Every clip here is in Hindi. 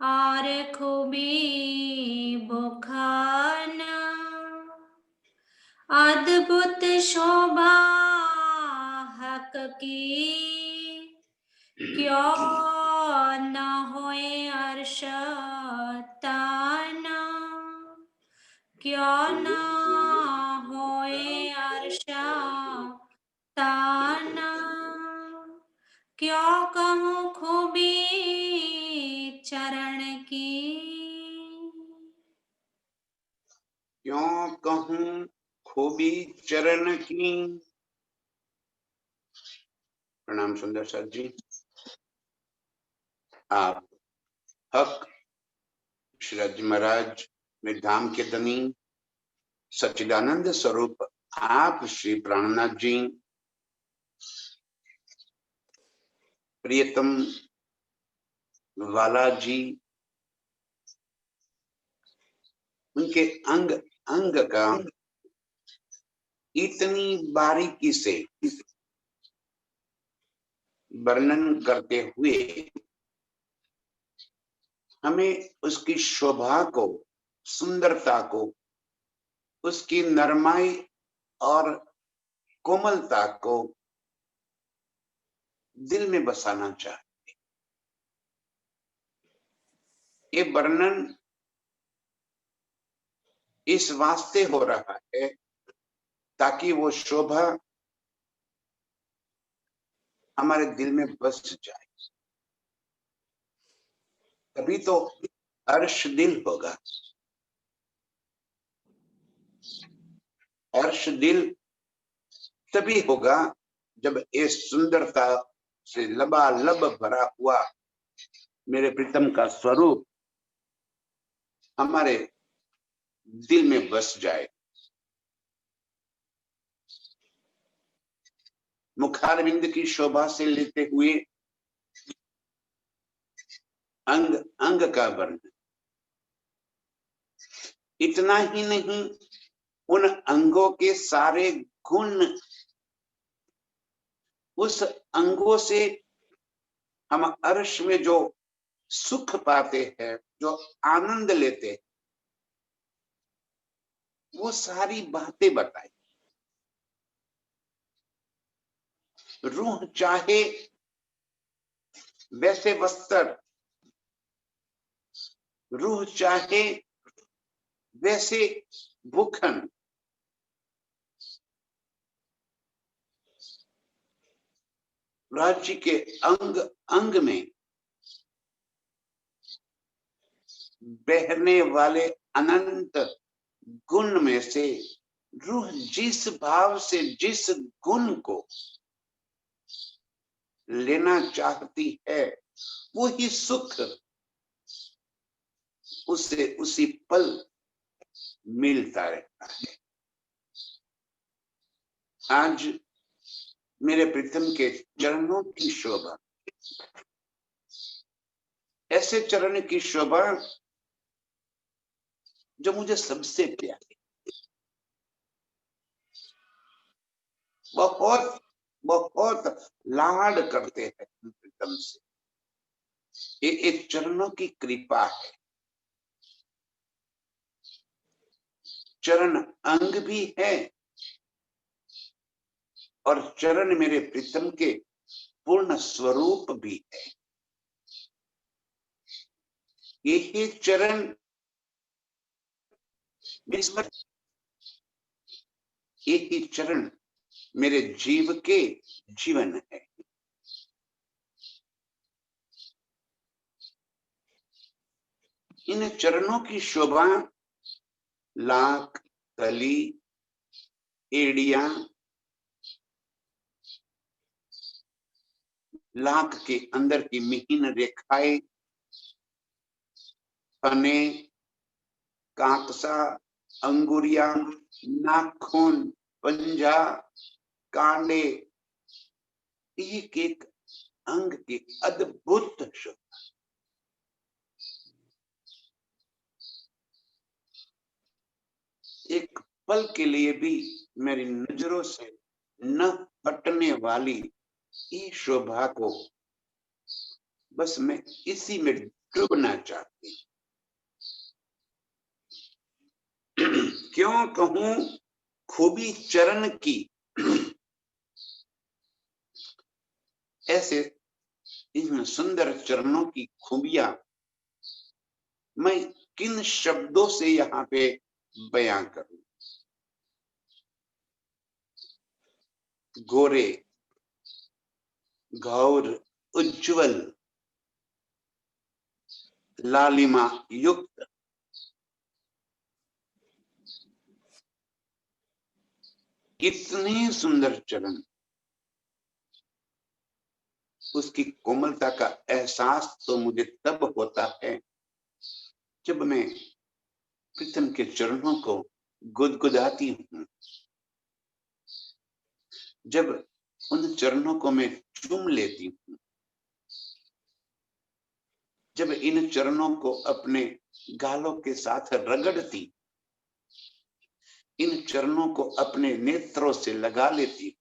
और खूबी बुखाना, अद्भुत शोभा हक की, क्यों न होए अर्श ताना, क्यों न होए अर्श ताना, क्यों कहूँ खूबी चरण की, क्यों कहूँ खूबी चरण की। प्रणाम सुंदर सर जी। आप हक श्रीजी महाराज में धाम के धनी सच्चिदानंद स्वरूप आप श्री प्राणनाथ जी, प्रियतम वाला जी, उनके अंग अंग का इतनी बारीकी से वर्णन करते हुए हमें उसकी शोभा को, सुंदरता को, उसकी नरमाई और कोमलता को दिल में बसाना चाहिए। ये वर्णन इस वास्ते हो रहा है ताकि वो शोभा हमारे दिल में बस जाए, तभी तो अर्श दिल होगा। अर्श दिल तभी होगा जब इस सुंदरता से लबालब भरा हुआ मेरे प्रीतम का स्वरूप हमारे दिल में बस जाए। मुखारविंद की शोभा से लेते हुए अंग अंग का वर्णन, इतना ही नहीं, उन अंगों के सारे गुण, उस अंगों से हम अर्श में जो सुख पाते हैं, जो आनंद लेते हैं, वो सारी बातें बताई। रूह चाहे वैसे वस्त्र, रूह चाहे वैसे भूखन, राज्य के अंग अंग में बहने वाले अनंत गुण में से रूह जिस भाव से जिस गुण को लेना चाहती है, वो ही सुख उससे उसी पल मिलता रहता है। आज मेरे प्रीतम के चरणों की शोभा, ऐसे चरण की शोभा जो मुझे सबसे प्यारी, बहुत बहुत लाड करते हैं प्रीतम से। ये एक चरणों की कृपा है। चरण अंग भी है और चरण मेरे प्रीतम के पूर्ण स्वरूप भी है। ये चरण एक ही चरण मेरे जीव के जीवन है। इन चरणों की शोभा लाख, कली, एड़िया, लाख के अंदर की महीन रेखाएं, फने, काकसा, अंगुरिया, नाखून, पंजा, कांडे, एक एक अंग की अद्भुत शोभा। एक पल के लिए भी मेरी नजरों से न हटने वाली इस शोभा को बस मैं इसी में डूबना चाहती हूँ। क्यों कहूं खूबी चरण की, ऐसे इन सुंदर चरणों की खूबियां मैं किन शब्दों से यहाँ पे बयां करूं। गोरे, गौर, उज्जवल, लालिमा युक्त, इतने सुंदर चरण, उसकी कोमलता का एहसास तो मुझे तब होता है जब मैं प्रीतम के चरणों को गुदगुदाती हूँ, जब उन चरणों को मैं चूम लेती हूँ, जब इन चरणों को अपने गालों के साथ रगड़ती, इन चरणों को अपने नेत्रों से लगा लेती,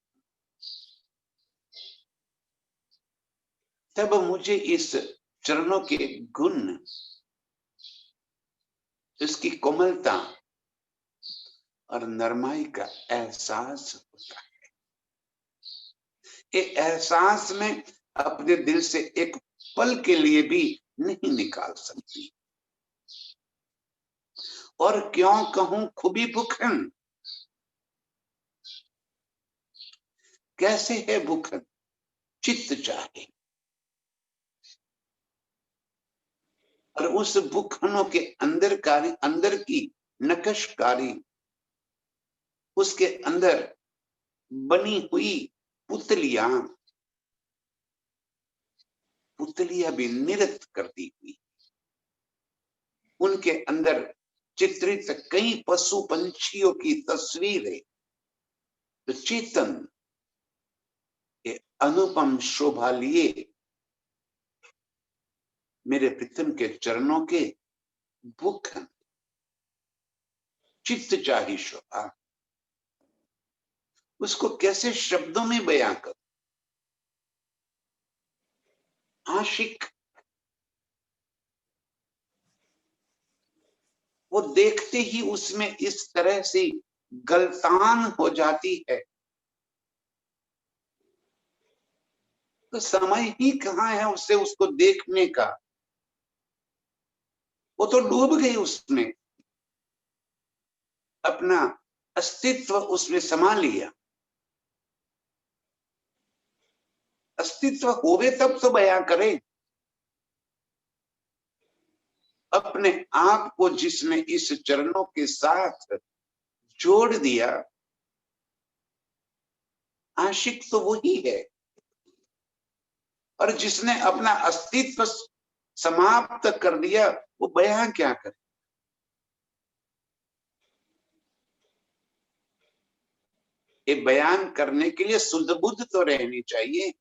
तब मुझे इस चरणों के गुण, इसकी कोमलता और नरमाई का एहसास होता है। ये एहसास में अपने दिल से एक पल के लिए भी नहीं निकाल सकती। और क्यों कहूं खूबी भूखन, कैसे है भूखन, चित्त चाहे, और उस भूखनों के अंदर की नकशकारी, उसके अंदर बनी हुई पुतलियां भी नृत्य करती हुई, उनके अंदर चित्रित कई पशु पंछियों की तस्वीरें, तो चेतन ये अनुपम शोभा लिए मेरे प्रीतम के चरणों के भूखन, चित्त चाही शोभा, उसको कैसे शब्दों में बयां कर। आशिक वो देखते ही उसमें इस तरह से गलतान हो जाती है, तो समय ही कहाँ है उससे उसको देखने का। वो तो डूब गई उसमें, अपना अस्तित्व उसमें समा लिया। अस्तित्व होवे तब तो बयां करे। अपने आप को जिसने इस चरणों के साथ जोड़ दिया, आशिक तो वही है। और जिसने अपना अस्तित्व समाप्त कर दिया, वो बयां क्या करे। ये बयान करने के लिए शुद्ध बुद्ध तो रहनी चाहिए।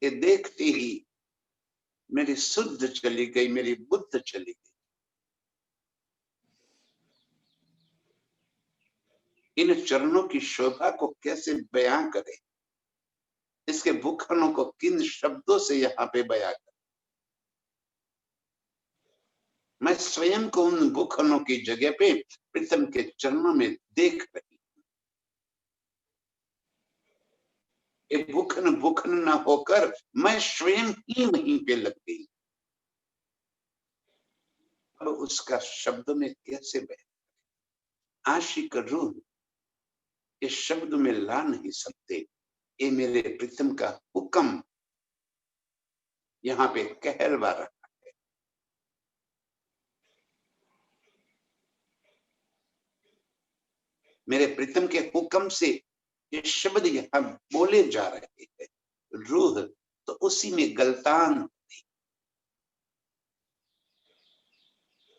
ये देखते ही मेरी शुद्ध चली गई, मेरी बुद्ध चली गई। इन चरणों की शोभा को कैसे बयां करें, इसके भूखनों को किन शब्दों से यहाँ पे बयां करें। मैं स्वयं को उन भूखनों की जगह पे प्रीतम के चरणों में देख रही। ये भूखन भूखन न होकर मैं स्वयं ही वहीं पे लग गई। अब उसका शब्द में कैसे बयां। आशिक रूह इस शब्द में ला नहीं सकते। ये मेरे प्रीतम का हुक्म यहाँ पे कहलवा रहा है। मेरे प्रीतम के हुक्म से ये शब्द यहाँ बोले जा रहे हैं। रूह तो उसी में गलतान।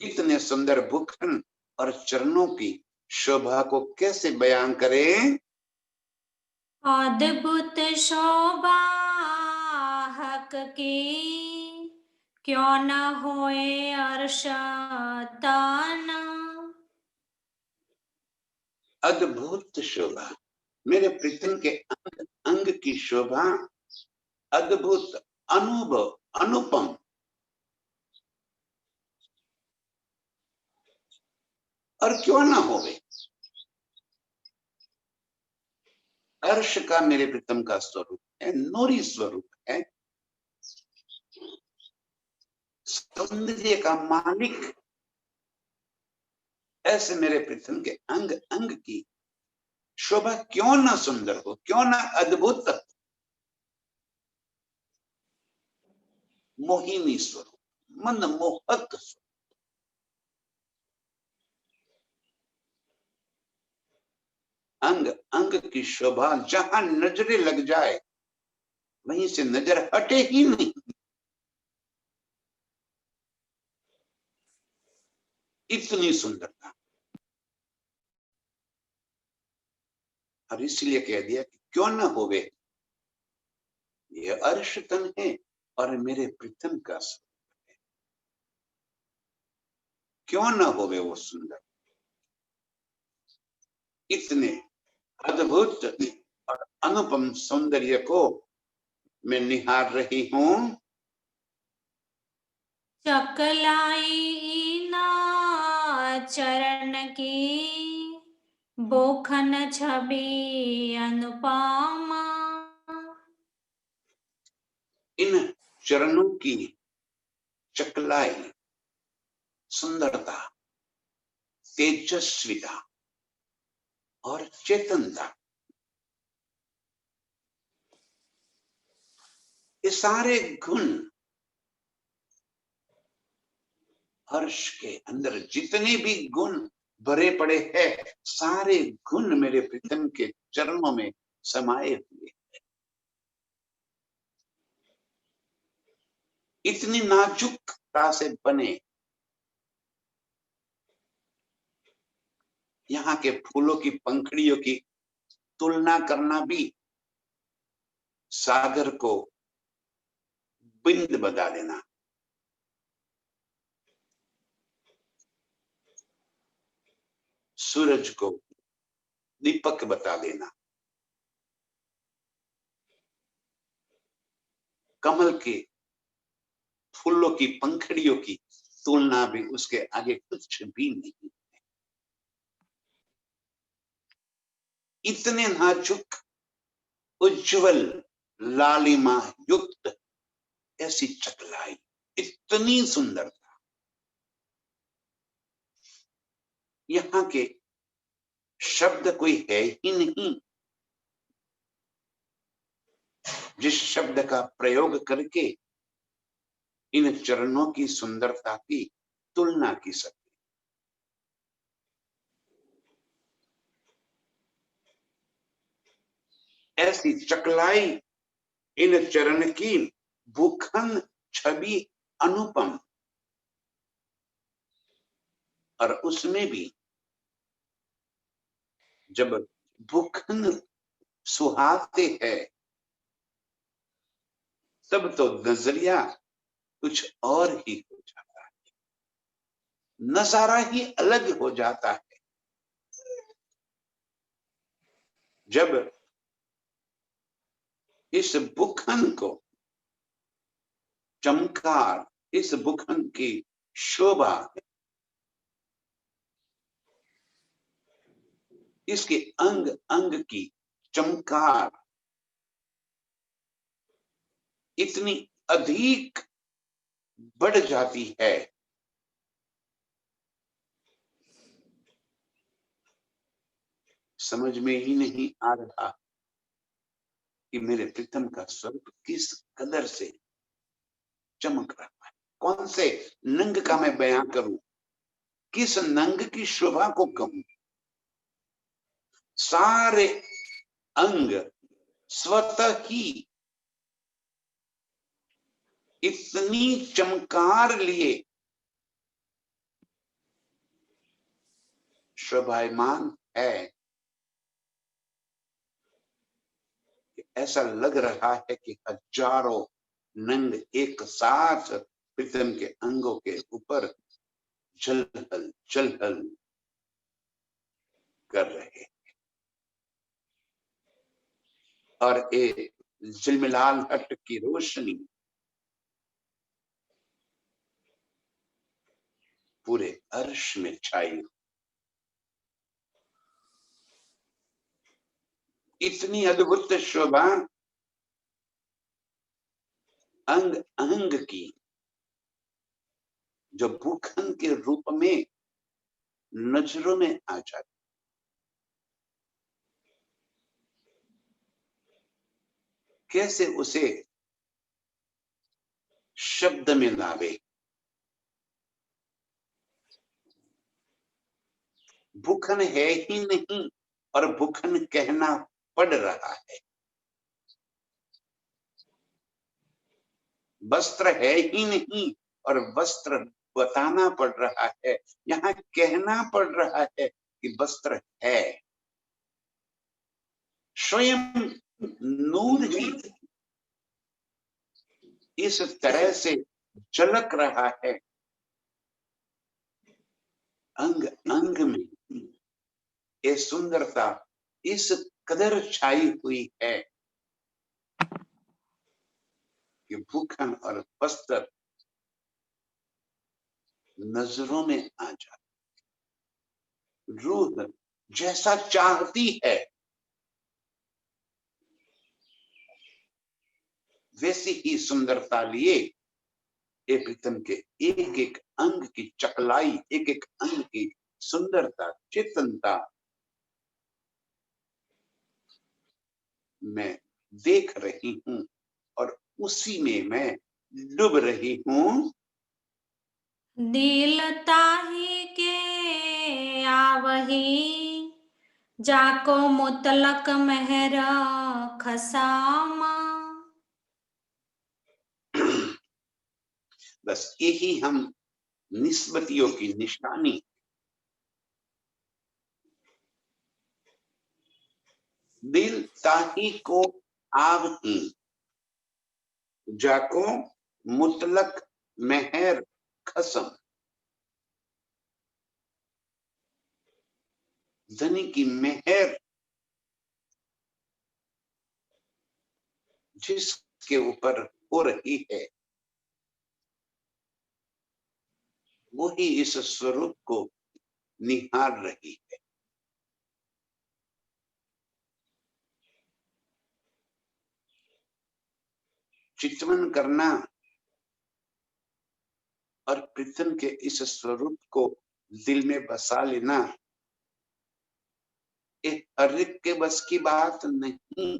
इतने सुंदर भूखन और चरणों की शोभा को कैसे बयान करें। अद्भुत शोभा हक की, क्यों न होए अर्श तान। अद्भुत शोभा, मेरे प्रीतम के अंग अंग की शोभा अद्भुत, अनुभव, अनुपम। और क्यों ना होवे, अर्श का मेरे प्रीतम का स्वरूप है, नूरी स्वरूप है, सौंदर्य का मालिक। ऐसे मेरे प्रीतम के अंग अंग की शोभा क्यों ना सुंदर हो, क्यों ना अद्भुत, मोहिनी स्वरूप, मनमोहक स्वरूप। अंग अंग की शोभा जहां नजरें लग जाए वहीं से नजर हटे ही नहीं। इतनी सुंदरता। और इसलिए कह दिया कि क्यों ना होवे, ये अर्श तन है और मेरे प्रीतम का स्वरूप है, क्यों ना होवे वो सुंदर। इतने अद्भुत और अनुपम सौंदर्य को मैं निहार रही हूं। चकलाई ना चरण की बोखन छवि अनुपमा। इन चरणों की चकलाई, सुंदरता, तेजस्विता और चेतनता, ये सारे गुण हर्ष के अंदर जितने भी गुण भरे पड़े हैं, सारे गुण मेरे प्रीतम के चरणों में समाये हुए। इतनी नाजुकता से बने यहाँ के फूलों की पंखड़ियों की तुलना करना भी सागर को बिंद बता देना। सूरज को दीपक बता देना। कमल के फूलों की पंखड़ियों की तुलना भी उसके आगे कुछ भी नहीं। इतने नाजुक, उज्जवल, लालिमा युक्त ऐसी चकलाई, इतनी सुंदरता। यहाँ के शब्द कोई है ही नहीं जिस शब्द का प्रयोग करके इन चरणों की सुंदरता की तुलना की सके। ऐसी चकलाई इन चरण की, भूखन छवि अनुपम। और उसमें भी जब भूखन सुहाते हैं तब तो नजरिया कुछ और ही हो जाता है, नजारा ही अलग हो जाता है। जब इस भूखन को चमकार, इस भूखन की शोभा, इसके अंग अंग की चमकार इतनी अधिक बढ़ जाती है, समझ में ही नहीं आ रहा कि मेरे प्रीतम का स्वरूप किस कदर से चमक रहा है। कौन से नंग का मैं बयां करूं, किस नंग की शोभा को कहूं। सारे अंग स्वतः ही इतनी चमकार लिए शोभायमान है कि ऐसा लग रहा है कि हजारों नंग एक साथ प्रीतम के अंगों के ऊपर झलहल झलहल कर रहे। और ये झिलमिलाहट की रोशनी पूरे अर्श में छाई, इतनी अद्भुत शोभा अंग अंग की, जो भूखंड के रूप में नजरों में आ जाती। कैसे उसे शब्द में लावे। भूखन है ही नहीं और भूखन कहना पड़ रहा है। वस्त्र है ही नहीं और वस्त्र बताना पड़ रहा है। यहाँ कहना पड़ रहा है कि वस्त्र है। स्वयं नूर ही इस तरह से झलक रहा है, अंग अंग में ये सुंदरता इस कदर छाई हुई है कि भूखन और वस्त्र नजरों में आ जाता। रूह जैसा चाहती है वैसी ही सुंदरता लिए ये प्रीतम के एक एक अंग की चकलाई, एक एक अंग की सुंदरता, चेतनता मैं देख रही हूं और उसी में मैं डूब रही हूं। दिल ताही के आवही, जाको मुतलक मेहर खसामा। बस यही हम निस्बतियों की निशानी। दिल ताही को आवही, जाको मुतलक मेहर खसम। धनी की मेहर जिसके ऊपर हो रही है वो ही इस स्वरूप को निहार रही है। चितवन करना और प्रीतम के इस स्वरूप को दिल में बसा लेना एक हर एक के बस की बात नहीं।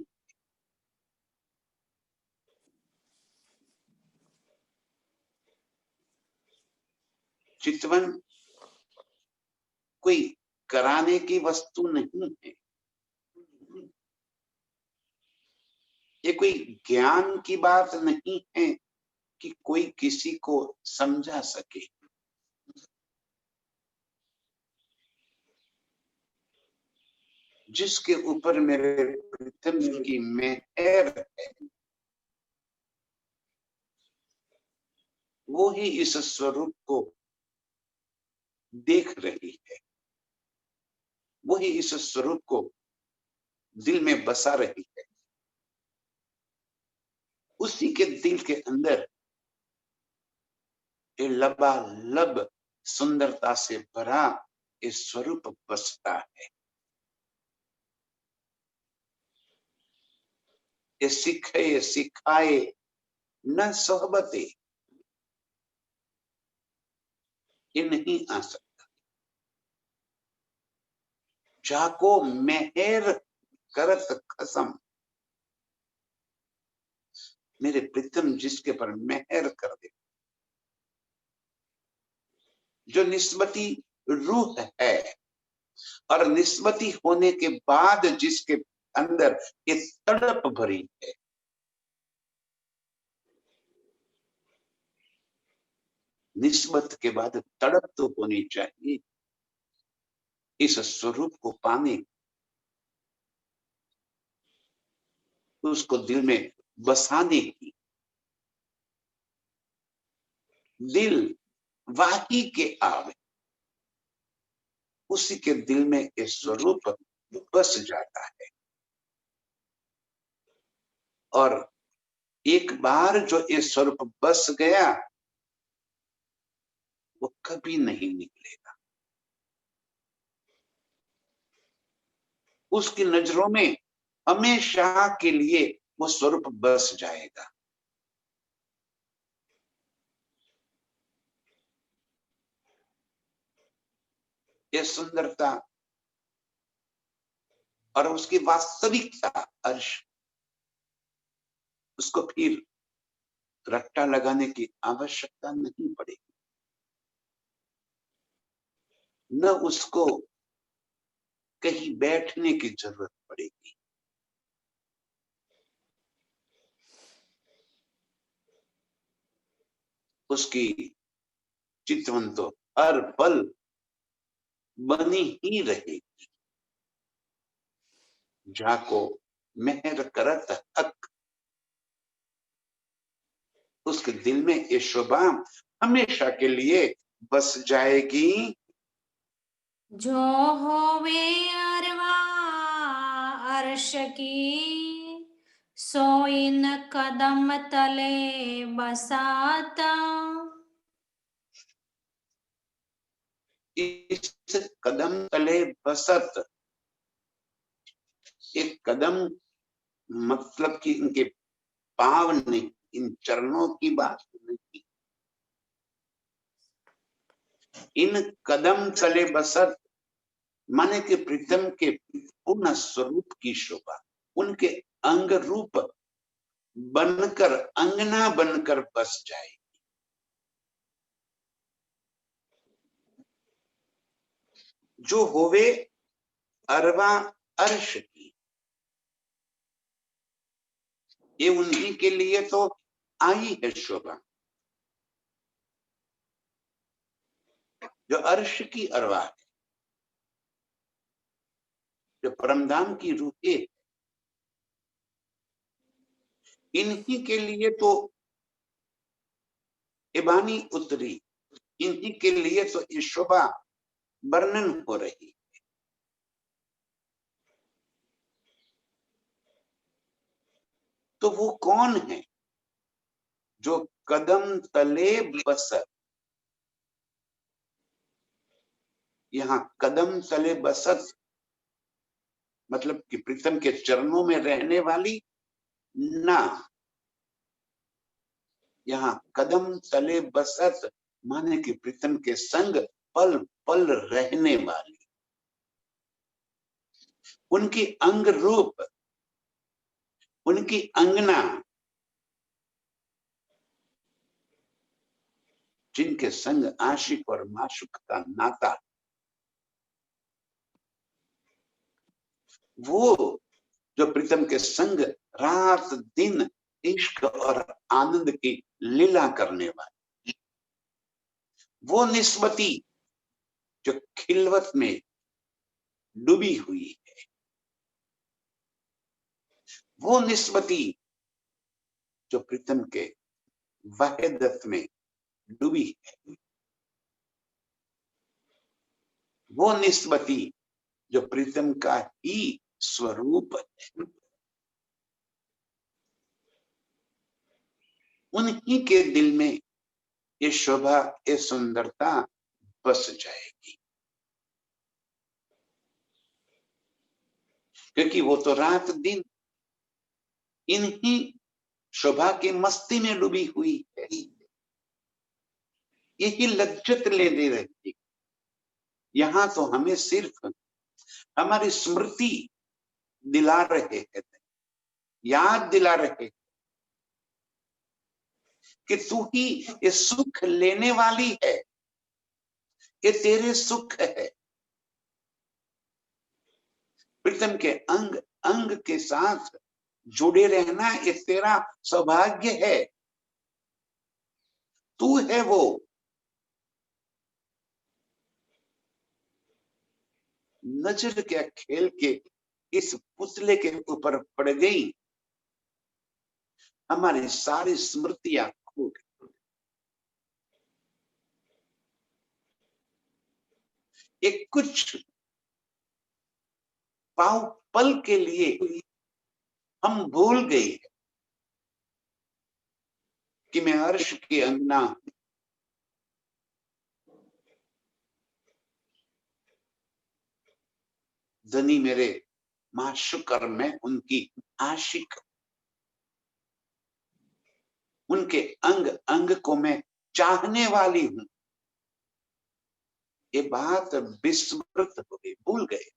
चितवन कोई कराने की वस्तु नहीं है। ये कोई ज्ञान की बात नहीं है कि कोई किसी को समझा सके। जिसके ऊपर मेरे प्रीतम की मेहर है वो ही इस स्वरूप को देख रही है, वो ही इस स्वरूप को दिल में बसा रही है। उसी के दिल के अंदर ये लबालब सुंदरता से भरा ये स्वरूप बसता है। ये सिखे सिखाए न सोहबते, ये नहीं आ सकता। जाको मेहर करत कसम, मेरे प्रीतम जिसके पर मेहर कर दे, जो निस्बती रूह है और निस्बती होने के बाद जिसके अंदर ये तड़प भरी है, निस्बत के बाद तड़प तो होनी चाहिए इस स्वरूप को पाने, उसको दिल में बसाने की। दिल वाही के आवे, उसी के दिल में ये स्वरूप बस जाता है और एक बार जो ये स्वरूप बस गया वो कभी नहीं निकलेगा। उसकी नजरों में हमेशा के लिए वो स्वरूप बस जाएगा। ये सुंदरता और उसकी वास्तविकता अर्श, उसको फिर रट्टा लगाने की आवश्यकता नहीं पड़ेगी, न उसको कहीं बैठने की जरूरत पड़ेगी। उसकी चितवन तो हर पल बनी ही रहेगी। जाको मेहर करत हक, उसके दिल में ये शोभा हमेशा के लिए बस जाएगी। जो होवे अरवा अर्श की, सोइन कदम तले बसाता। इस कदम तले बसत, एक कदम मतलब कि इनके पाव नहीं, इन चरणों की बात नहीं। इन कदम तले बसत माने कि प्रीतम के पूर्ण स्वरूप की शोभा उनके अंग रूप बनकर, अंगना बनकर बस जाए। जो होवे अरवा अर्श की, ये उन्हीं के लिए तो आई है शोभा। जो अर्श की अरवा है, जो परमधाम की रूहे, इन्हीं के लिए तो ये वाणी उतरी, इन्हीं के लिए तो ये शोभा वर्णन हो रही। तो वो कौन है जो कदम तले बसत, यहाँ कदम तले बसत मतलब कि प्रीतम के चरणों में रहने वाली ना, यहाँ कदम तले बसत माने कि प्रीतम के संग पल पल रहने वाली, उनकी अंग रूप, उनकी अंगना, जिनके संग आशिक और माशुक का नाता, वो जो प्रीतम के संग रात दिन इश्क और आनंद की लीला करने वाली, वो निस्बती जो खिलवत में डूबी हुई है, वो निस्बती जो प्रीतम के वहदत में डूबी है, वो निस्बती जो प्रीतम का ही स्वरूप है, उन्हीं के दिल में ये शोभा, ये सुंदरता बस जाएगी। क्योंकि वो तो रात दिन इन्हीं शोभा की मस्ती में डूबी हुई है, यही लज्जत ले दे रही है। यहाँ तो हमें सिर्फ हमारी स्मृति दिला रहे हैं, याद दिला रहे कि तू ही ये सुख लेने वाली है, ये तेरे सुख है। प्रीतम के अंग अंग के साथ जुड़े रहना ये तेरा सौभाग्य है, तू है वो। नजर क्या खेल के इस पुतले के ऊपर पड़ गई, हमारी सारी स्मृतियां खो गई। एक कुछ पाव पल के लिए हम भूल गए कि मैं अर्श की अंगना हूं। धनी मेरे माशूक और मैं उनकी आशिक, उनके अंग अंग को मैं चाहने वाली हूं। ये बात विस्मृत हो गई, भूल गए।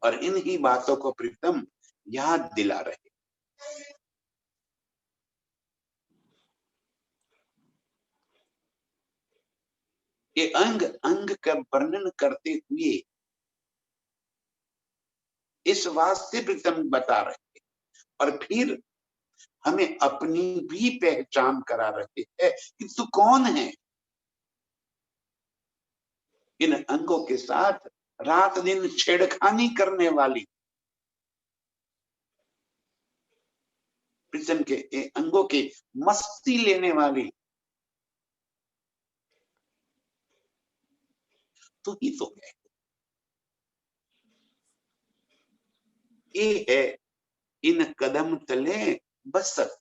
और इन्हीं बातों को प्रीतम याद दिला रहे। ये अंग अंग का वर्णन करते हुए इस वास्ते प्रीतम बता रहे और फिर हमें अपनी भी पहचान करा रहे हैं कि तू कौन है। इन अंगों के साथ रात दिन छेड़खानी करने वाली, प्रीतम के अंगों की मस्ती लेने वाली तू ही तो है। ये है इन कदम तले बसत।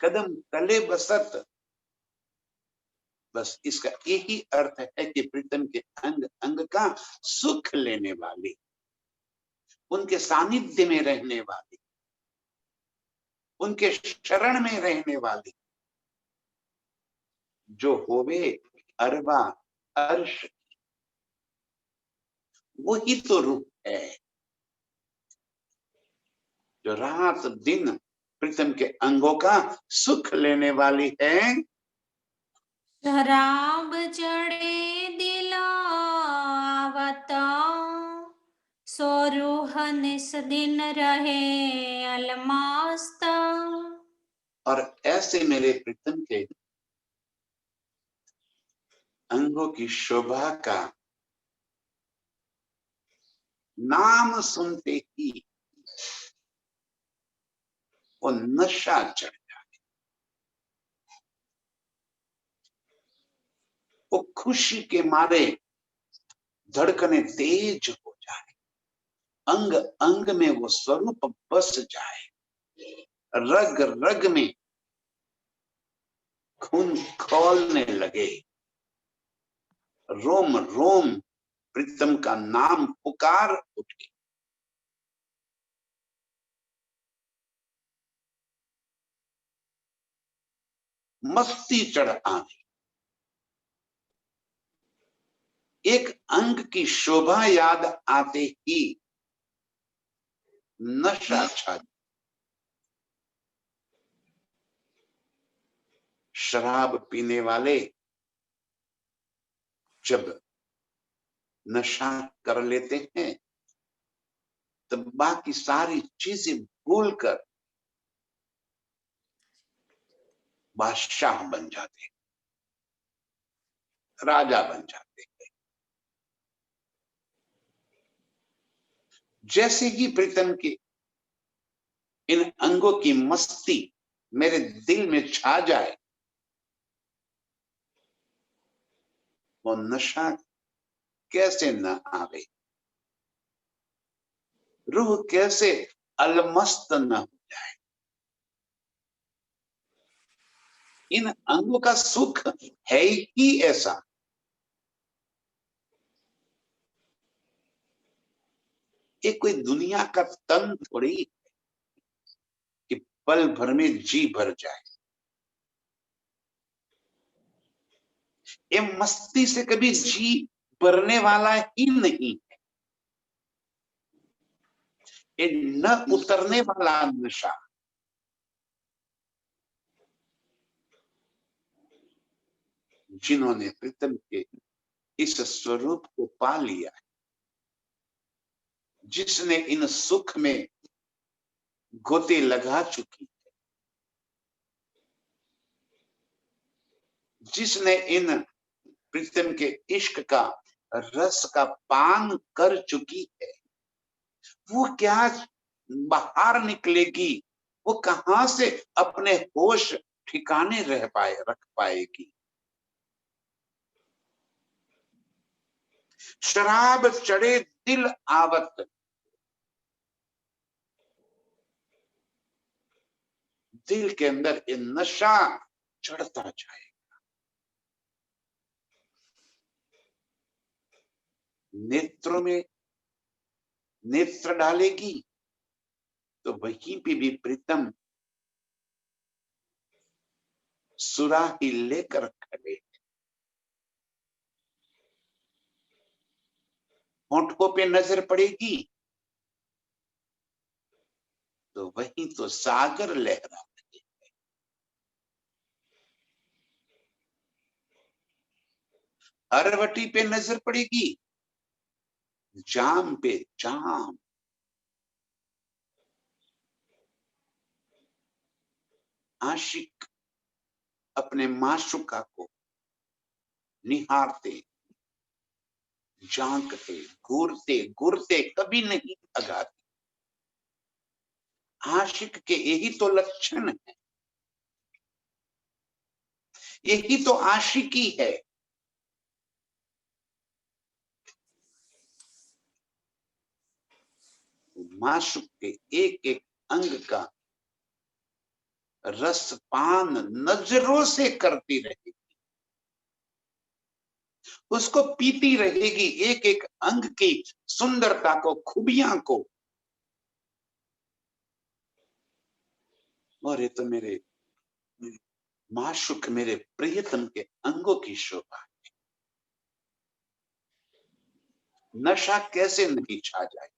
कदम तले बसत, बस इसका यही अर्थ है कि प्रीतम के अंग अंग का सुख लेने वाली, उनके सानिध्य में रहने वाली, उनके शरण में रहने वाली, जो होवे अरबा अर्श, वही तो रूप है जो रात दिन प्रीतम के अंगों का सुख लेने वाली है। शराब चढ़े दिलावत, सोरूह निस दिन रहे अलमस्त। और ऐसे मेरे प्रीतम के अंगों की शोभा का नाम सुनते ही वो नशा चढ़ जाए, वो खुशी के मारे धड़कने तेज हो जाए, अंग अंग में वो स्वरूप बस जाए, रग रग में खून खौलने लगे, रोम रोम प्रीतम का नाम पुकार उठे। मस्ती चढ़ आने, एक अंग की शोभा याद आते ही नशा छा। शराब पीने वाले जब नशा कर लेते हैं तब बाकी सारी चीजें भूलकर बादशाह बन जाते हैं, राजा बन जाते हैं। जैसे ही प्रीतम के इन अंगों की मस्ती मेरे दिल में छा जाए, वो नशा कैसे न आवे, रूह कैसे अलमस्त न हो जाए। इन अंगों का सुख है ही ऐसा, ये कोई दुनिया का तन थोड़ी कि पल भर में जी भर जाए। ये मस्ती से कभी जी भरने वाला ही नहीं, ये न उतरने वाला नशा। जिन्होंने प्रीतम के इस स्वरूप को पा लिया, जिसने इन सुख में गोते लगा चुकी, जिसने इन प्रीतम के इश्क का रस का पान कर चुकी है, वो क्या बाहर निकलेगी, वो कहां से अपने होश ठिकाने रख पाएगी। शराब चढ़े दिल आवत, दिल के अंदर ये नशा चढ़ता जाए। नेत्रों में नेत्र डालेगी तो वहीं पे भी प्रीतम सुराही लेकर खड़े। होंठों पे नजर पड़ेगी तो वहीं तो सागर लहरा। अरवटी पे नजर पड़ेगी, जाम पे जाम। आशिक अपने माशुका को निहारते, झांकते, घूरते घूरते कभी नहीं भगाते। आशिक के यही तो लक्षण है, यही तो आशिकी है। माशुक के एक एक अंग का रसपान नजरों से करती रहेगी, उसको पीती रहेगी, एक एक अंग की सुंदरता को, खूबियां को। और ये तो मेरे माशुक, मेरे प्रियतम के अंगों की शोभा। नशा कैसे नहीं छा जाएगा।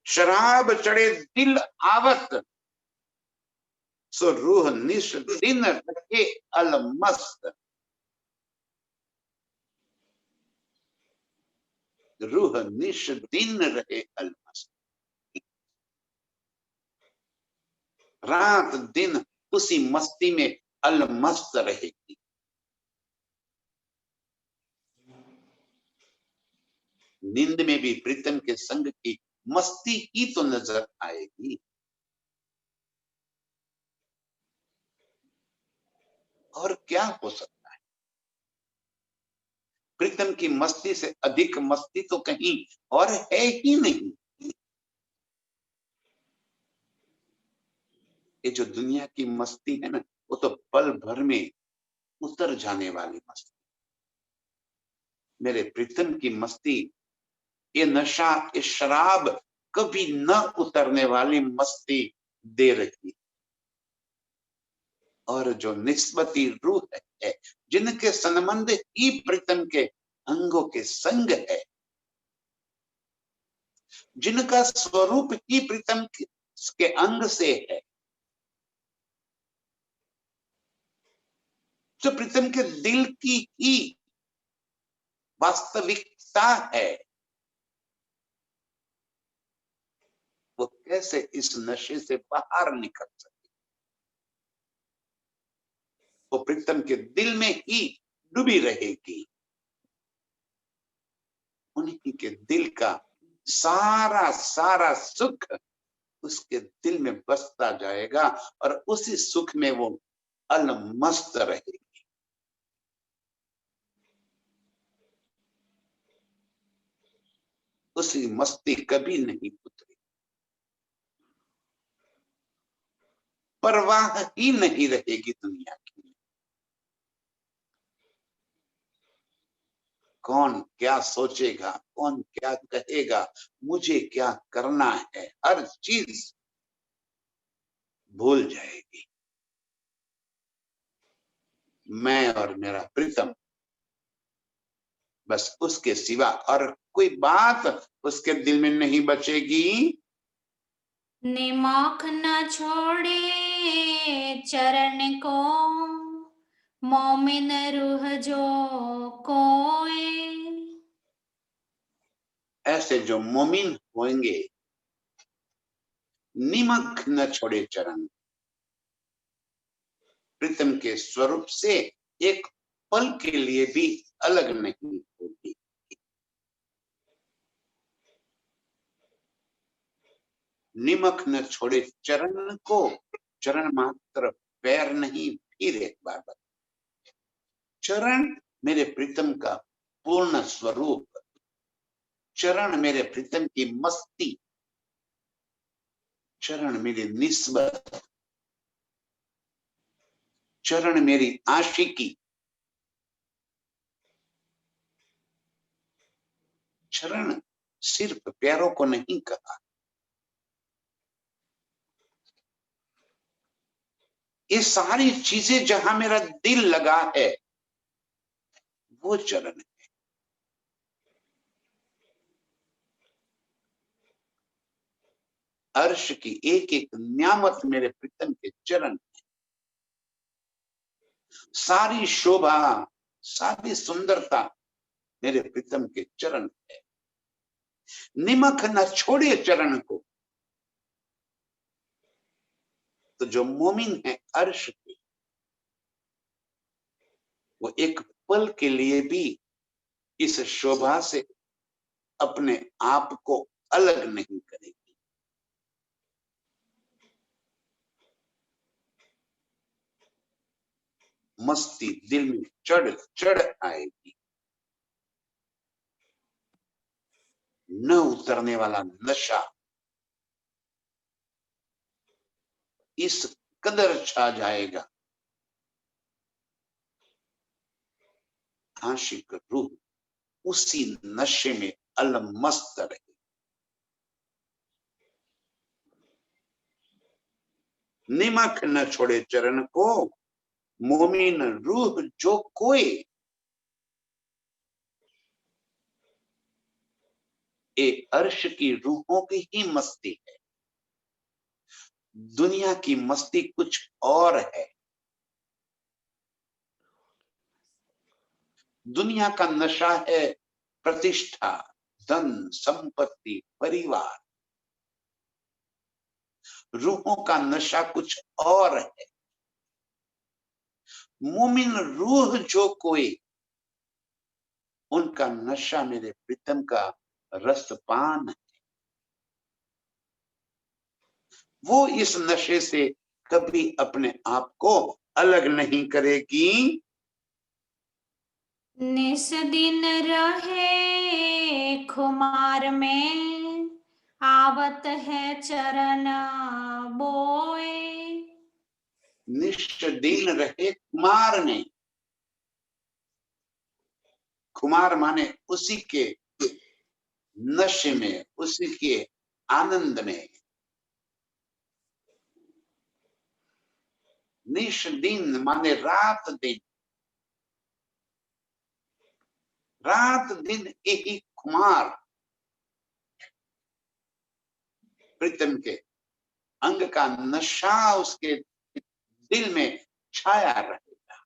शराब चढ़े दिल आवत, सो रूह निश दिन रखे अलमस्त। रूह निश दिन रहे अलमस्त, रात दिन उसी मस्ती में अलमस्त रहेगी। नींद में भी प्रीतम के संग की मस्ती ही तो नजर आएगी। और क्या हो सकता है। प्रीतम की मस्ती से अधिक मस्ती तो कहीं और है ही नहीं। ये जो दुनिया की मस्ती है ना, वो तो पल भर में उतर जाने वाली मस्ती। मेरे प्रीतम की मस्ती, ये नशा, ये शराब कभी न उतरने वाली मस्ती दे रही। और जो निस्बती रूह है, जिनके संबंध ही प्रीतम के अंगों के संग है, जिनका स्वरूप ही प्रीतम के अंग से है, जो प्रीतम के दिल की ही वास्तविकता है, वो कैसे इस नशे से बाहर निकल सकते। वो प्रीतम के दिल में ही डूबी रहेगी। उन्हीं के दिल का सारा सारा सुख उसके दिल में बसता जाएगा और उसी सुख में वो अलमस्त रहेगी। उसी मस्ती कभी नहीं उतरी, परवाह ही नहीं रहेगी दुनिया की। कौन क्या सोचेगा, कौन क्या कहेगा, मुझे क्या करना है, हर चीज भूल जाएगी। मैं और मेरा प्रीतम, बस उसके सिवा और कोई बात उसके दिल में नहीं बचेगी। निमक न छोड़े चरण को, मोमिन रूह जो कोए। ऐसे जो मोमिन होंगे, निमक न छोड़े चरण, प्रीतम के स्वरूप से एक पल के लिए भी अलग नहीं होगी। निमक न छोड़े चरण को, चरण मात्र पैर नहीं, फिर एक बार बता, चरण मेरे प्रीतम का पूर्ण स्वरूप, चरण मेरे प्रीतम की मस्ती, चरण मेरी निस्बत, चरण मेरी आशिकी, चरण सिर्फ पैरों को नहीं कहा, ये सारी चीजें जहां मेरा दिल लगा है वो चरण है। अर्श की एक एक न्यामत मेरे प्रीतम के चरण, सारी शोभा, सारी सुंदरता मेरे प्रीतम के चरण है। निमक न छोड़े चरण को, तो जो मोमिन है अर्श के, वो एक पल के लिए भी इस शोभा से अपने आप को अलग नहीं करेगी। मस्ती दिल में चढ़ चढ़ आएगी, न उतरने वाला नशा इस कदर छा जाएगा, आशिक रूह उसी नशे में अलमस्त रहे। निमक न छोड़े चरण को, मोमिन रूह जो कोई, ये अर्श की रूहों की ही मस्ती है। दुनिया की मस्ती कुछ और है। दुनिया का नशा है प्रतिष्ठा, धन, संपत्ति, परिवार। रूहों का नशा कुछ और है। मोमिन रूह जो कोई, उनका नशा मेरे प्रीतम का रसपान है। वो इस नशे से कभी अपने आप को अलग नहीं करेगी। निस दिन रहे खुमार में, आवत है चरण बोए। निष्ठिन रहे कुमार में, कुमार माने उसी के नशे में, उसी के आनंद में। निष्ठिन माने रात दिन, रात दिन एक ही कुमार प्रीतम के अंग का नशा उसके दिल में छाया रहेगा।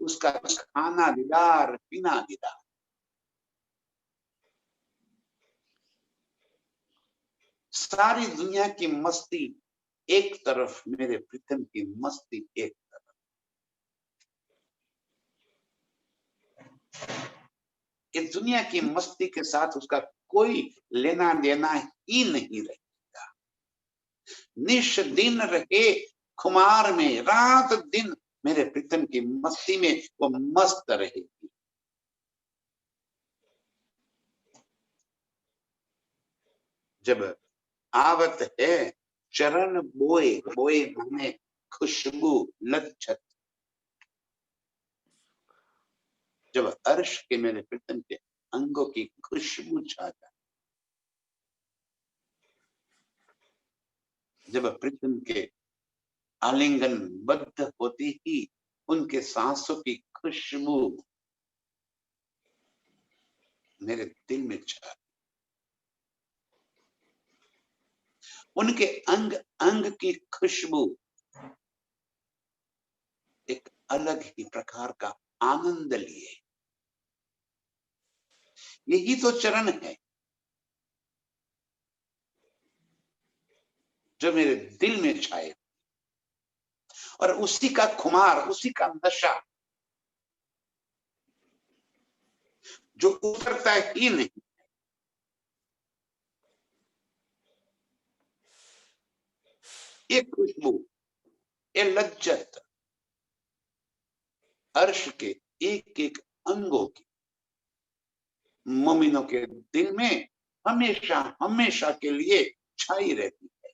उसका खाना दीदार, पीना दीदार, सारी दुनिया की मस्ती एक तरफ, मेरे प्रीतम की मस्ती एक तरफ। इस दुनिया की मस्ती के साथ उसका कोई लेना देना ही नहीं रहेगा। निश दिन रहे खुमार में, रात दिन मेरे प्रीतम की मस्ती में वो मस्त रहेगी। जब आवत है चरण बोए, बोए माने खुशबू, लज्जत। जब अर्श के मेरे प्रीतम के अंगों की खुशबू छा जाए, जब प्रीतम के आलिंगन बद्ध होती ही उनके सांसों की खुशबू मेरे दिल में छा, उनके अंग अंग की खुशबू एक अलग ही प्रकार का आनंद लिए। यही तो चरण है जो मेरे दिल में छाए, और उसी का खुमार, उसी का नशा जो उतरता ही नहीं। ये खुशबू, ये लज्जत अर्श के एक एक अंगों की मोमिनों के दिल में हमेशा हमेशा के लिए छाई रहती है।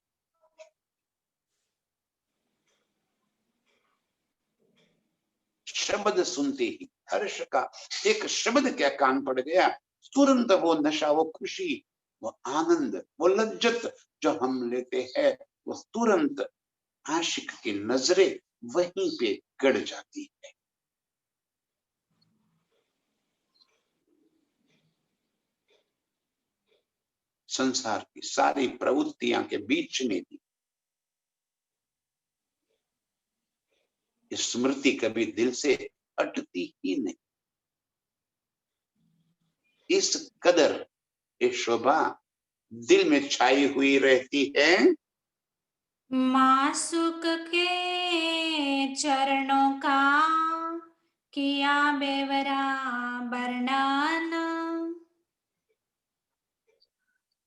शब्द सुनते ही हर्ष का एक शब्द क्या कान पड़ गया, तुरंत वो नशा, वो खुशी, वो आनंद, वो लज्जत जो हम लेते हैं, वो तुरंत आशिक की नजरें वहीं पे गड़ जाती है। संसार की सारी प्रवृत्तियां के बीच में भी स्मृति कभी दिल से हटती ही नहीं। इस कदर ये शोभा दिल में छाई हुई रहती है। मासुक के चरणों का किया बेवरा वर्णन।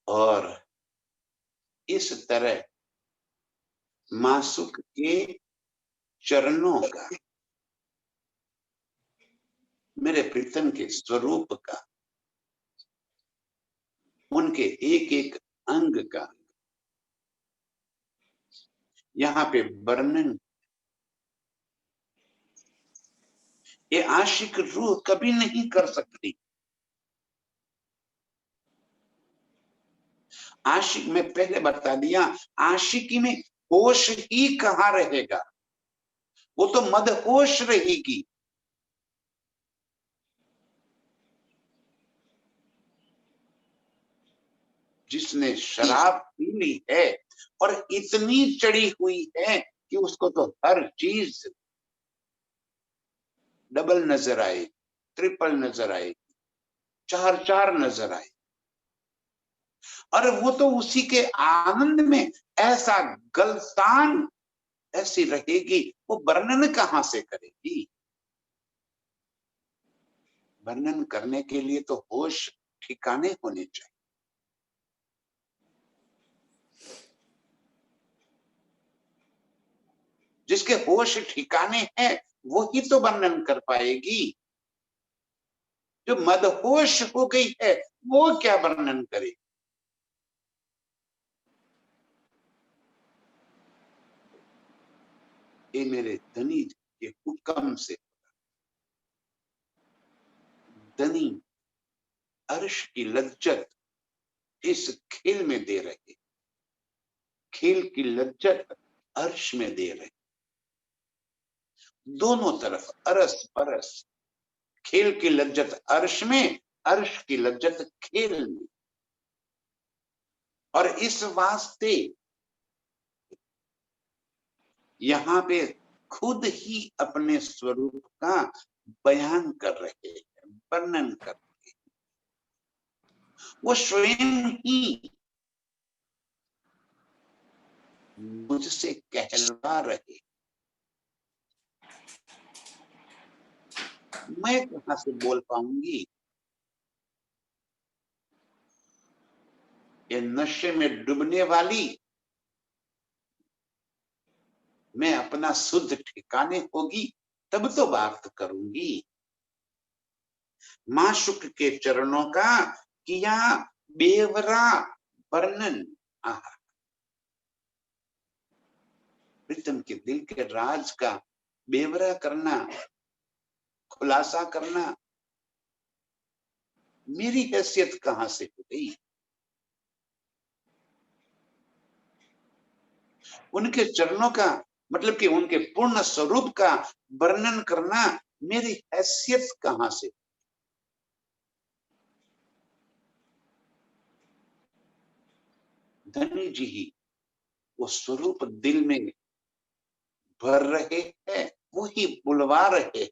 और इस तरह मासुक के चरणों का, मेरे प्रीतम के स्वरूप का, उनके एक एक अंग का यहाँ पे वर्णन, ये आशिक रूह कभी नहीं कर सकती। आशिक में पहले बता दिया, आशिकी में होश ही कहाँ रहेगा, वो तो मदहोश रहेगी। जिसने शराब पी ली है और इतनी चढ़ी हुई है कि उसको तो हर चीज डबल नजर आए, ट्रिपल नजर आए, चार चार नजर आए, और वो तो उसी के आनंद में ऐसा गलतान ऐसी रहेगी, वो वर्णन कहां से करेगी। वर्णन करने के लिए तो होश ठिकाने होने चाहिए। जिसके होश ठिकाने हैं वो ही तो वर्णन कर पाएगी। जो मदहोश हो गई है वो क्या वर्णन करे। ये मेरे धनी के हुक्म से, धनी अर्श की लज्जत इस खेल में दे रहे, खेल की लज्जत अर्श में दे रहे, दोनों तरफ अरस परस, खेल की लज्जत अर्श में, अर्श की लज्जत खेल में। और इस वास्ते यहाँ पे खुद ही अपने स्वरूप का बयान कर रहे हैं, वर्णन कर रहे हैं। वो स्वयं ही मुझसे कहलवा रहे, मैं कहां से बोल पाऊंगी। ये नशे में डूबने वाली, मैं अपना शुद्ध ठिकाने होगी तब तो बात करूंगी। माशुक के चरणों का किया बेवरा वर्णन। आहा, प्रीतम के दिल के राज का बेवरा करना, खुलासा करना मेरी हैसियत कहां से हो गई। उनके चरणों का मतलब कि उनके पूर्ण स्वरूप का वर्णन करना मेरी हैसियत कहां से। धनी जी ही वो स्वरूप दिल में भर रहे हैं, वो ही बुलवा रहे हैं।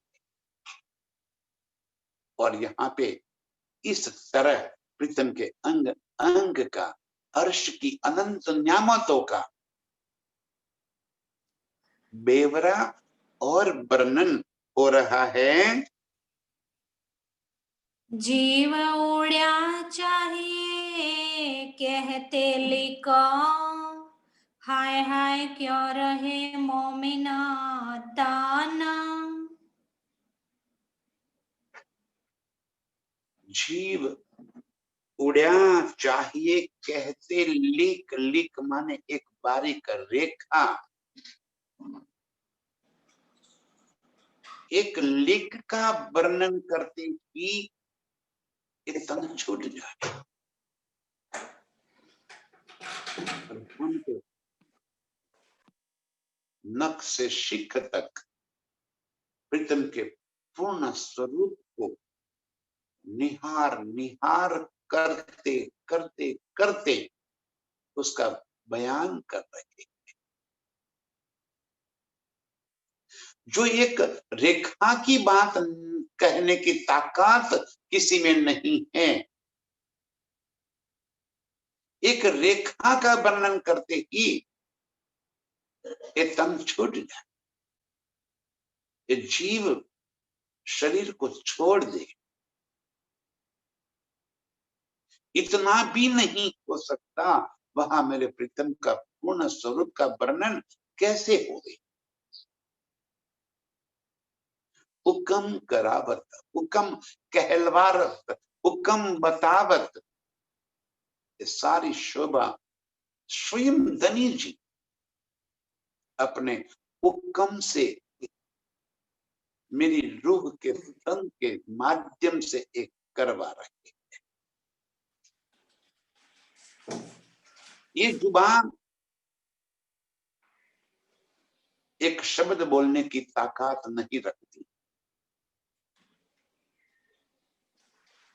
और यहाँ पे इस तरह प्रीतम के अंग अंग का, अर्श की अनंत न्यामतों का बेवरा और वर्णन हो रहा है। जीव उड़या चाहिए कहते लिखो, हाय हाय क्यों रहे मोमिना दाना। जीव उड़या चाहिए कहते लिक, लिक माने एक बारीक रेखा, एक लिक का वर्णन करते ही ये तन छूट जाए। उनको नख से शिख तक प्रीतम के पूर्ण स्वरूप को निहार निहार करते करते करते उसका बयान कर रहे। जो एक रेखा की बात कहने की ताकत किसी में नहीं है, एक रेखा का वर्णन करते ही ये तन छूट जाए, ये जीव शरीर को छोड़ दे। इतना भी नहीं हो सकता, वहां मेरे प्रीतम का पूर्ण स्वरूप का वर्णन कैसे हो गई। हुक्म करावत, हुक्म कहलवारत, हुक्म बतावत, ये सारी शोभा स्वयं धनी जी अपने हुक्म से मेरी रूह के तन के माध्यम से एक करवा रहे। ये जुबान एक शब्द बोलने की ताकत नहीं रखती।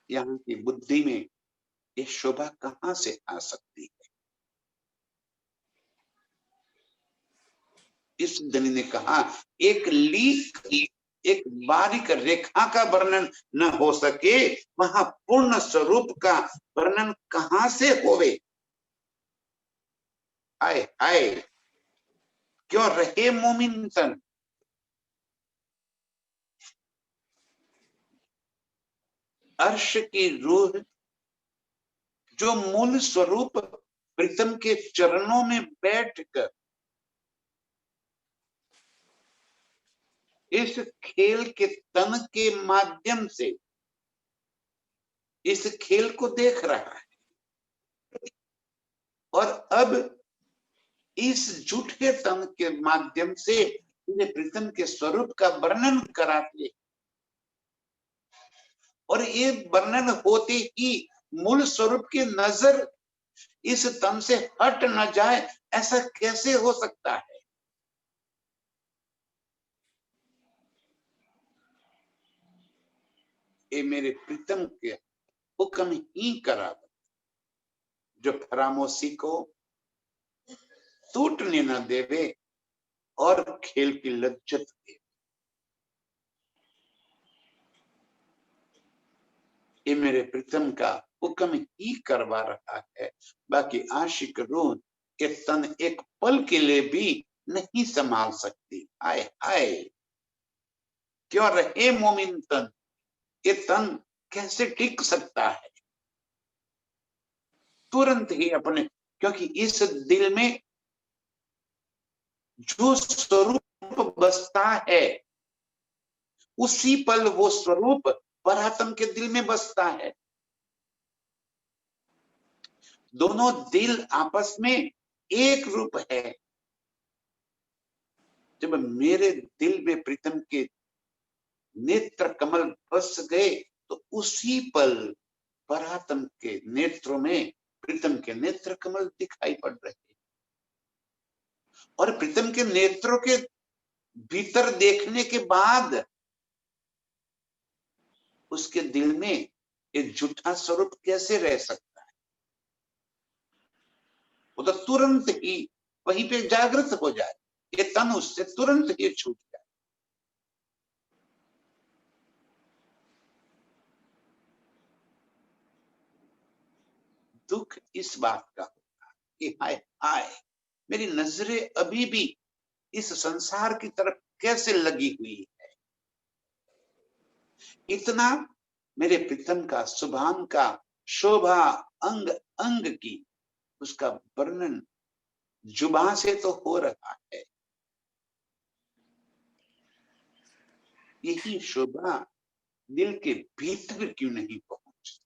यहाँ की बुद्धि में ये शोभा कहां से आ सकती है। इस धनी ने कहा एक लीक, एक बारीक रेखा का वर्णन न हो सके, वहां पूर्ण स्वरूप का वर्णन कहां से होवे। आए आए क्यों रहे मोमिन तन। अर्श की रूह जो मूल स्वरूप प्रीतम के चरणों में बैठकर इस खेल के तन के माध्यम से इस खेल को देख रहा है, और अब इस झूठे तन के माध्यम से प्रीतम के स्वरूप का वर्णन कराते, और ये वर्णन होते ही मूल स्वरूप की नजर इस तन से हट न जाए, ऐसा कैसे हो सकता है। ये मेरे प्रीतम के हुक्म ही करा, जो फरामोशी को टूटने न देवे और खेल की लज्जत दे। ये मेरे प्रीतम का हुक्म ही करवा रहा है, बाकी आशिक रूह ये तन एक पल के लिए भी नहीं संभाल सकती। आए आए क्यों रहे मोमिन तन, ये तन कैसे टिक सकता है। तुरंत ही अपने, क्योंकि इस दिल में जो स्वरूप बसता है उसी पल वो स्वरूप परात्म के दिल में बसता है। दोनों दिल आपस में एक रूप है। जब मेरे दिल में प्रीतम के नेत्र कमल बस गए तो उसी पल परात्म के नेत्रों में प्रीतम के नेत्र कमल दिखाई पड़ रहे, और प्रीतम के नेत्रों के भीतर देखने के बाद उसके दिल में एक झूठा स्वरूप कैसे रह सकता है। वो तो तुरंत ही वहीं पे जागृत हो जाए, ये तन उससे तुरंत ही छूट जाए। दुख इस बात का होता कि हाय हाय मेरी नजरें अभी भी इस संसार की तरफ कैसे लगी हुई है। इतना मेरे प्रीतम का सुभान का शोभा अंग अंग की उसका वर्णन जुबान से तो हो रहा है, यही शोभा दिल के भीतर क्यों नहीं पहुंचती।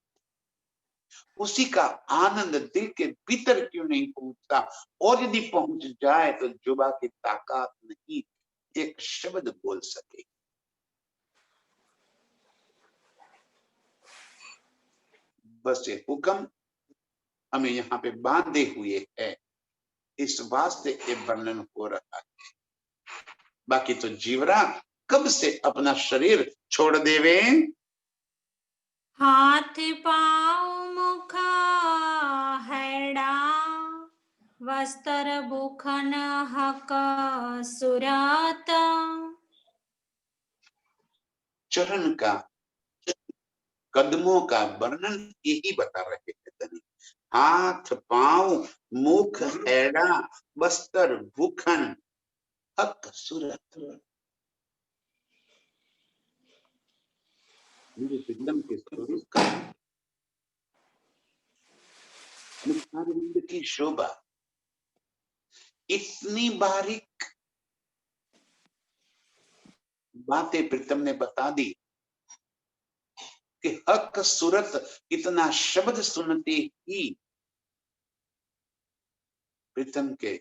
उसी का आनंद दिल के भीतर क्यों नहीं पहुंचता? और यदि पहुंच जाए तो जुबा की ताकत नहीं एक शब्द बोल सके। बस ये हुक्म हमें यहाँ पे बांधे हुए है, इस वास्ते ये वर्णन हो रहा है। बाकी तो जीवरा कब से अपना शरीर छोड़ देवे। हाथ पाँव मुख हैड़ा वस्त्र भूखन हक सुरत। चरण का, कदमों का वर्णन यही बता रहे हैं तनी। हाथ पांव मुख हैड़ा बस्तर भूखन हक सूरत। मेरे विलम के स्वरूप का, मुखारविंद की शोभा इतनी बारीक बातें प्रीतम ने बता दी कि हक सूरत, इतना शब्द सुनते ही प्रीतम के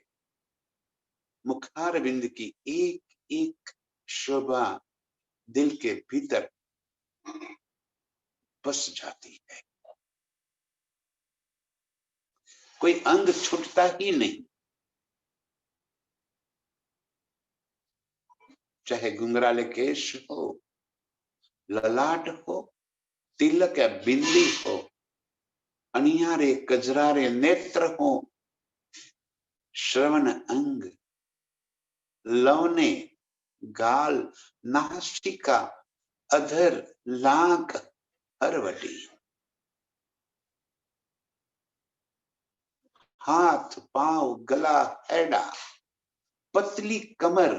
मुखारविंद की एक एक शोभा दिल के भीतर बस जाती है। कोई अंग छूटता ही नहीं, चाहे घुंघराले केश हो, ललाट हो, तिलक या बिंदी हो, अनियारे कजरारे नेत्र हो, श्रवण अंग, लौने, गाल, नासिका, अधर, लांक, हरवटी, हाथ पांव गला हैड़ा, पतली कमर,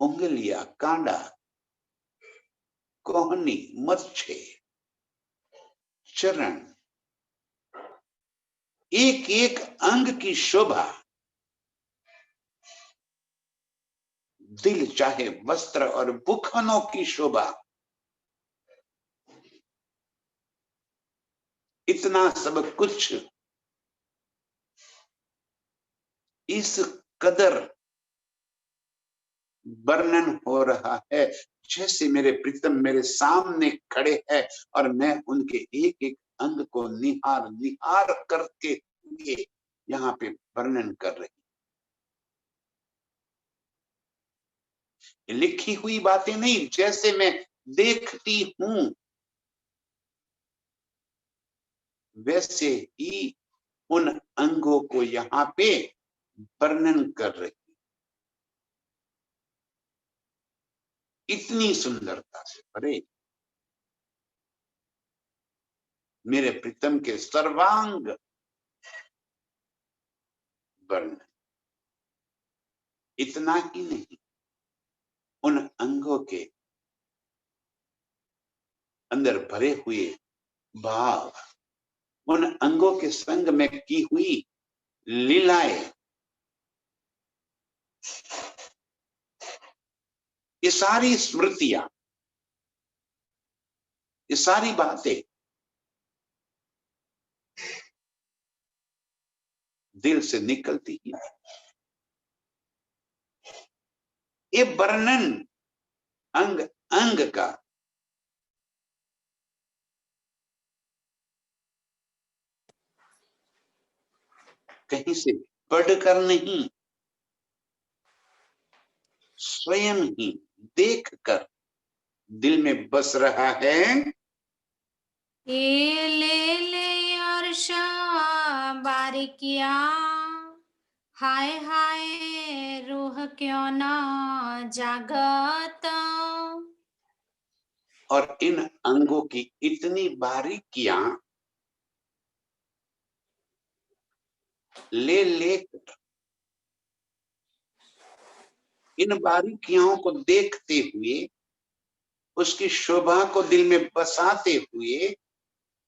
उंगलियां कांडा, कोहनी मच्छे, चरण, एक एक अंग की शोभा। दिल चाहे वस्त्र और भूखनों की शोभा, इतना सब कुछ इस कदर वर्णन हो रहा है जैसे मेरे प्रीतम मेरे सामने खड़े हैं और मैं उनके एक एक अंग को निहार निहार करके ये यहाँ पे वर्णन कर रही। लिखी हुई बातें नहीं, जैसे मैं देखती हूं वैसे ही उन अंगों को यहाँ पे वर्णन कर रही। इतनी सुंदरता से भरे मेरे प्रीतम के सर्वांग वर्णन। इतना ही नहीं, उन अंगों के अंदर भरे हुए भाव, उन अंगों के संग में की हुई लीलाएं, ये सारी स्मृतियां, ये सारी बातें दिल से निकलती ही नहीं। ये वर्णन अंग अंग का कहीं से पढ़कर नहीं, स्वयं ही देखकर दिल में बस रहा है। ये ले अर्श बारीकिया हाय हाय रूह क्यों ना जागत। और इन अंगों की इतनी बारीकियां ले लेकर, इन बारीकियों को देखते हुए, उसकी शोभा को दिल में बसाते हुए,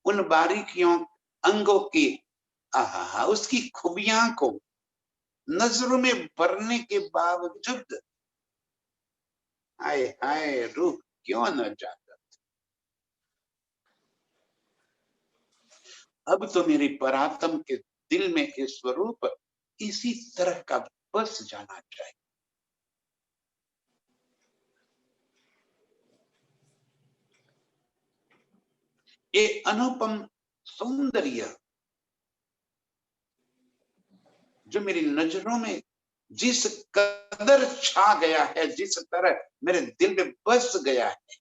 उन बारीकियों अंगों की आहा उसकी खूबियां को नजरों में भरने के बावजूद हाय हाय रूह क्यों न जाता। अब तो मेरी परात्म के दिल में ये स्वरूप इसी तरह का बस जाना चाहिए। ये अनुपम सौंदर्य जो मेरी नजरों में जिस कदर छा गया है, जिस तरह मेरे दिल में बस गया है,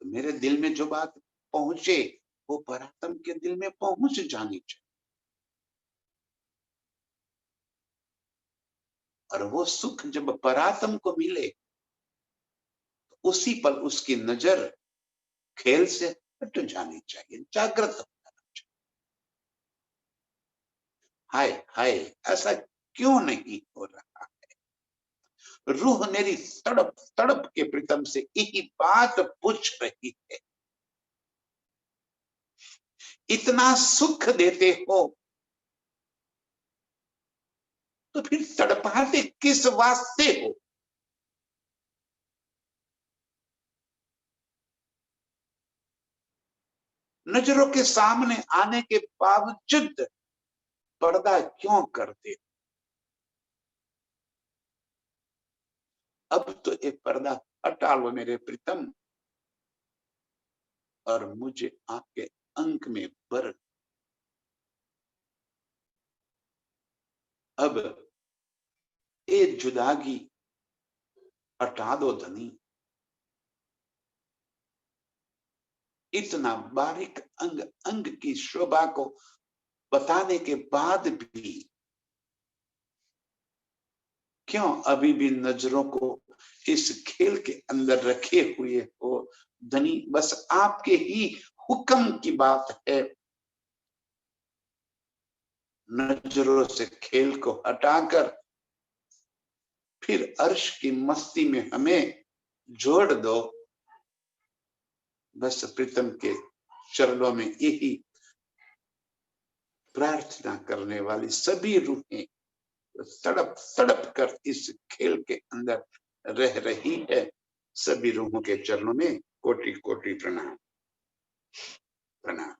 तो मेरे दिल में जो बात पहुंचे वो परात्म के दिल में पहुंच जानी चाहिए। और वो सुख जब परात्म को मिले तो उसी पल उसकी नजर खेल से हट जानी चाहिए, जागृत हो जाना चाहिए। हाय हाय, ऐसा क्यों नहीं हो रहा? रूह मेरी तड़प तड़प के प्रीतम से यही बात पूछ रही है। इतना सुख देते हो तो फिर तड़पाते किस वास्ते हो? नजरों के सामने आने के बावजूद पर्दा क्यों करते हो? अब तो ये पर्दा हटा लो मेरे प्रीतम और मुझे आपके अंक में भर। अब ये जुदागी हटा दो धनी। इतना बारीक अंग अंग की शोभा को बताने के बाद भी क्यों अभी भी नजरों को इस खेल के अंदर रखे हुए हो धनी? बस आपके ही हुक्म की बात है। नजरों से खेल को हटाकर फिर अर्श की मस्ती में हमें जोड़ दो। बस प्रीतम के चरणों में यही प्रार्थना करने वाली सभी रूहें तड़प तड़प कर इस खेल के अंदर रह रही है। सभी रूहों के चरणों में कोटि कोटि प्रणाम, प्रणाम।